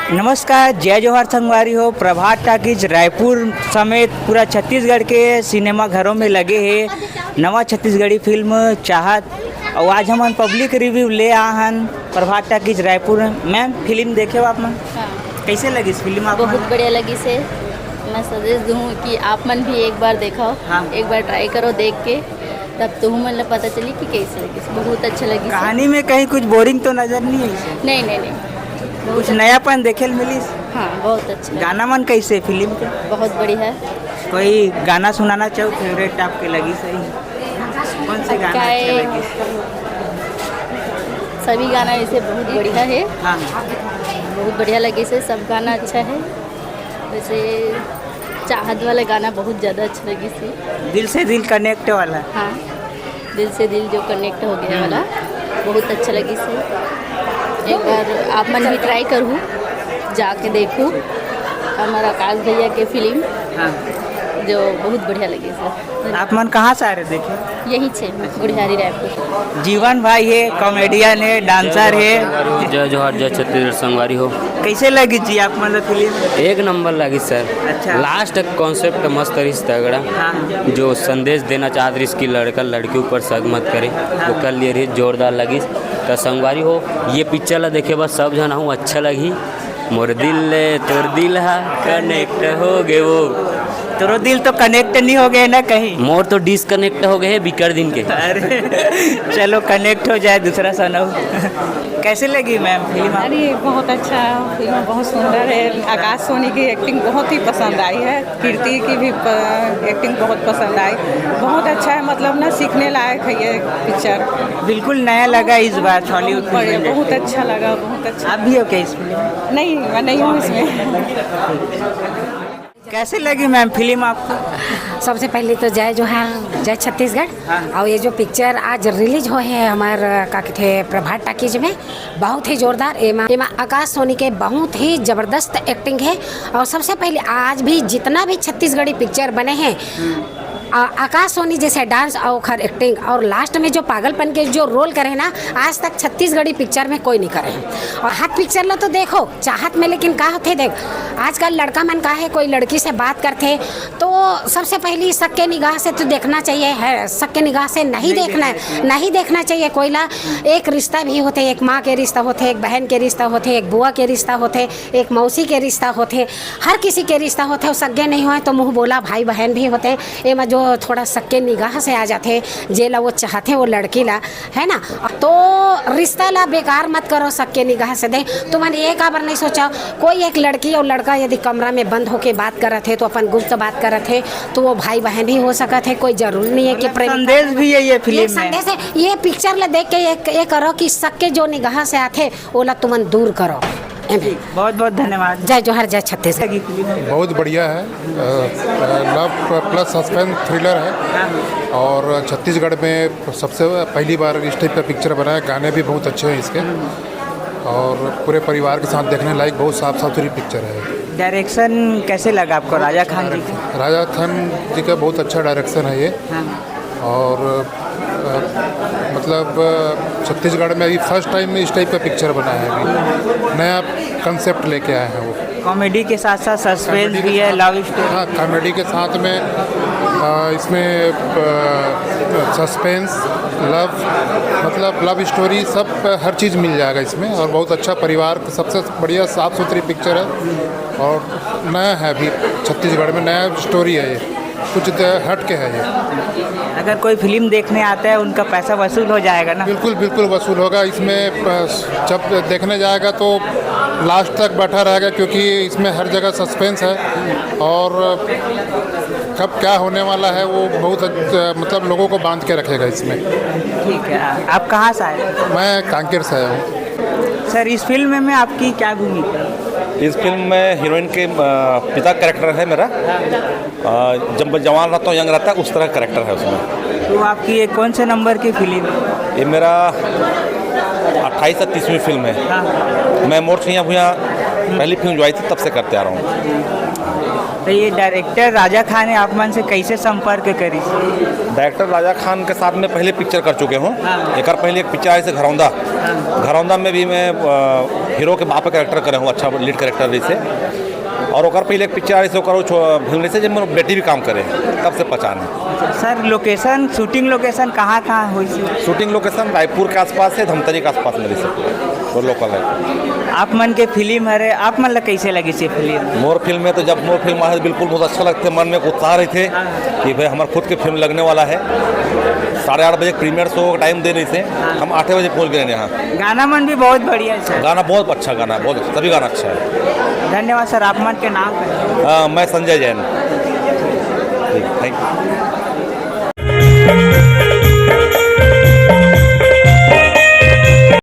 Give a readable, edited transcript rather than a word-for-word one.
नमस्कार, जय जवाहर संगवारी हो। प्रभात टाकीज रायपुर समेत पूरा छत्तीसगढ़ के सिनेमा घरों में लगे हैं नवा छत्तीसगढ़ी फिल्म चाहत। और आज हम पब्लिक रिव्यू ले आहन प्रभात टाकीज रायपुर। मैम फिल्म देखे हो आप मन? हाँ। कैसे लगी इस फिल्म आप? बहुत बढ़िया लगी से। मैं सजेस्ट दूँ कि आप मन भी एक बार देखो। हाँ। एक बार ट्राई करो देख के, तब तो मन पता चली कि कैसे लगी। बहुत अच्छा लगी। कहानी में कहीं कुछ बोरिंग तो नजर नहीं है इसे? नहीं, कुछ नयापन देखे मिली? हाँ, बहुत अच्छा लगा। गाना मन कैसे फिल्म के? बहुत बढ़िया है। कोई गाना सुनाना चाहो फेवरेट आपके लगी? सही कौन से गाना अच्छे लगे? सभी गाना ऐसे बहुत बढ़िया है। हाँ बहुत बढ़िया लगे से, सब गाना अच्छा है। वैसे चाहत वाला गाना बहुत ज़्यादा अच्छा लगी से। दिल से दिल कनेक्ट वाला। हाँ, दिल से दिल जो कनेक्ट हो गया वाला बहुत अच्छा लगी से। एक बार आप मन भी ट्राई करूँ, जाके देखूँ हमारा आकाश भैया के फिल्म। हाँ। जो बहुत बढ़िया लगी सर। आप मन कहाँ से आ रहे देखे? यही छे गुड़ियारी रायपुर। जीवन भाई है, कॉमेडियन है, डांसर है। जय जोहार, जय छत्तीसगढ़ संगवारी हो। कैसे लगी जी आप मतलब फिल्म? एक नंबर लगी सर। अच्छा। लास्ट कॉन्सेप्ट मस्त रही तगड़ा। हाँ। जो संदेश देना चाहत रही कि लड़का लड़की ऊपर शक मत करे, वो कर लिए रही जोरदार लगी। तो संगवारी हो ये पिक्चर ला देखे बस सब जना हूँ अच्छा लगी। मोर दिल ले तोर दिल हा कनेक्ट हो गए वो। तोरो दिल तो कनेक्ट नहीं हो गए ना कहीं? मोर तो डिसकनेक्ट हो गए बिकर दिन के। अरे चलो कनेक्ट हो जाए दूसरा सनव। कैसे लगी मैम फिल्म? अरे बहुत अच्छा फिल्म, बहुत सुंदर है। आकाश सोनी की एक्टिंग बहुत ही पसंद आई है। कीर्ति की भी एक्टिंग बहुत पसंद आई। बहुत अच्छा है, मतलब ना सीखने लायक है ये पिक्चर। बिल्कुल नया लगा इस बार हॉलीवुड फिल्म में। बहुत अच्छा लगा, बहुत अच्छा। आप भी हो क्या इस फिल्म? नहीं, मैं नहीं हूँ इसमें। कैसे लगी मैम फिल्म आपको? सबसे पहले तो जय जोहार, जय छत्तीसगढ़। हाँ। और ये जो पिक्चर आज रिलीज हुए हैं हमारे का कहते प्रभात टाकीज में, बहुत ही जोरदार। एमा आकाश सोनी के बहुत ही ज़बरदस्त एक्टिंग है। और सबसे पहले आज भी जितना भी छत्तीसगढ़ी पिक्चर बने हैं, आकाश सोनी जैसे डांस और खर एक्टिंग और लास्ट में जो पागलपन के जो रोल करे ना, आज तक छत्तीसगढ़ी पिक्चर में कोई नहीं करे हैं। और हर पिक्चर लो तो देखो चाहत में, लेकिन का होते देख आजकल लड़का मन का है, कोई लड़की से बात करते तो सबसे पहली शक के निगाह से तो देखना चाहिए है। शक के निगाह से नहीं देखना चाहिए। कोई ला एक रिश्ता भी होते, एक माँ के रिश्ता होते, एक बहन के रिश्ता होते, एक बुआ के रिश्ता होते, एक मौसी के रिश्ता होते, हर किसी के रिश्ता होते। सगे नहीं हुए तो मुँह बोला भाई बहन भी होते। एमा जो थोड़ा सक्के निगाह से आ जाते जेला वो चाहते वो लड़की ला, है ना, तो रिश्ता ला बेकार मत करो सक्के निगाह से। दे तो मैंने एक बार नहीं सोचा कोई एक लड़की और लड़का यदि कमरा में बंद होके बात कर रहे थे तो अपन गुप्त बात कर रहे थे तो वो भाई बहन भी हो सका थे। कोई जरूरी नहीं है कि प्रेम। संदेश भी है ये फिल्म में। संदेश है। ये पिक्चर ला देख के ये करो कि सक्के जो निगाह से आते वो ला तुमन दूर करो। बहुत बहुत धन्यवाद। जय जोहर, जय छत्तीसगढ़। बहुत बढ़िया है। लव प्लस सस्पेंस थ्रिलर है। और छत्तीसगढ़ में सबसे पहली बार इस टाइप का पिक्चर बना है। गाने भी बहुत अच्छे हैं इसके, और पूरे परिवार के साथ देखने लायक बहुत साफ सुथरी पिक्चर है। डायरेक्शन कैसे लगा आपको राजा खान जी का? राजा खान जी का बहुत अच्छा डायरेक्शन है ये। और मतलब छत्तीसगढ़ में अभी फर्स्ट टाइम में इस टाइप का पिक्चर बना है। अभी नया कंसेप्ट लेके आए हैं वो। कॉमेडी के साथ साथ सस्पेंस भी है, लव स्टोरी। हाँ, कॉमेडी के साथ में इसमें सस्पेंस, लव, मतलब लव स्टोरी सब हर चीज़ मिल जाएगा इसमें। और बहुत अच्छा परिवार, सबसे बढ़िया साफ़ सुथरी पिक्चर है। और नया है, अभी छत्तीसगढ़ में नया स्टोरी है ये, कुछ हट के है ये। अगर कोई फिल्म देखने आता है उनका पैसा वसूल हो जाएगा ना? बिल्कुल बिल्कुल वसूल होगा इसमें। जब देखने जाएगा तो लास्ट तक बैठा रहेगा, क्योंकि इसमें हर जगह सस्पेंस है। और कब क्या होने वाला है वो बहुत मतलब लोगों को बांध के रखेगा इसमें। ठीक है। आप कहाँ से आए? मैं कांकेर से आया हूँ। सर इस फिल्म में आपकी क्या भूमिका? इस फिल्म में हीरोइन के पिता कैरेक्टर है मेरा। जब जवान रहता हूँ, यंग रहता है, उस तरह कैरेक्टर है उसमें। तो आपकी ये कौन से नंबर की फिल्म? ये मेरा 28 या 30वीं फिल्म है। मैं मोर छिया भूया पहली फिल्म जो आई थी तब से करते आ रहा हूँ। तो ये डायरेक्टर राजा खान है आप मन से कैसे संपर्क करी? डायरेक्टर राजा खान के साथ में पहले पिक्चर कर चुके हूँ। एक बार पहले एक पिक्चर आई थी घरौंदा। घरौंदा में भी मैं हीरो के बाप का कैरेक्टर करे हूँ, अच्छा लीड कैरेक्टर जैसे। और ओकर पहले एक पिक्चर आई से फिल्म से जब मेरे बेटी भी काम करे तब से पहचान है। सर लोकेशन शूटिंग लोकेशन कहाँ हुई थी? शूटिंग लोकेशन रायपुर के आसपास है, धमतरी के आसपास मेरी से और लोकल है। आप मन के फिल्म हरे आप मन ला कैसे लगी से फिल्म? मोर फिल्म में तो जब मोर फिल्म आए बिल्कुल बहुत अच्छा लगते, मन में उत्साह रहे थे कि भाई हमारे खुद की फिल्म लगने वाला है। 8:30 बजे प्रीमियर शो का टाइम दे रहे थे, हम 8 बजे पहुंच गए यहाँ। गाना मन भी बहुत बढ़िया है सर। गाना बहुत अच्छा गाना है, बहुत सभी गाना अच्छा है। धन्यवाद सर। आप मन के नाम? मैं संजय जैन। ठीक, थैंक यू।